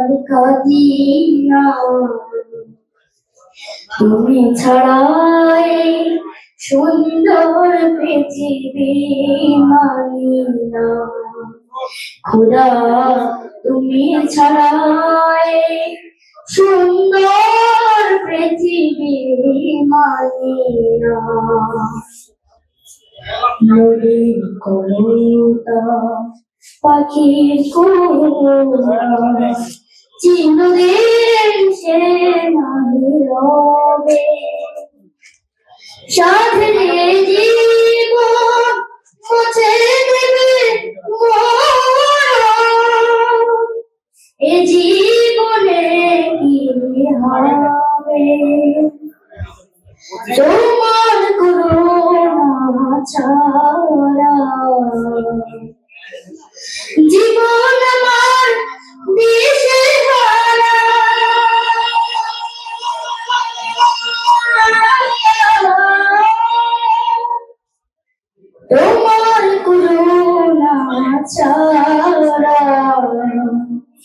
আর কাঁদি না, তুমি ছাড়াই সুন্দর পৃথিবী মানি না। খোদা তুমি ছাড়াই সুন্দর পৃথিবী মানি না। নদীর কলতা পাখির কুয়া চিরদিন সে নীরবে সাধনে জীবন মুছে দেবে এ জীবনে কি হবে তোমার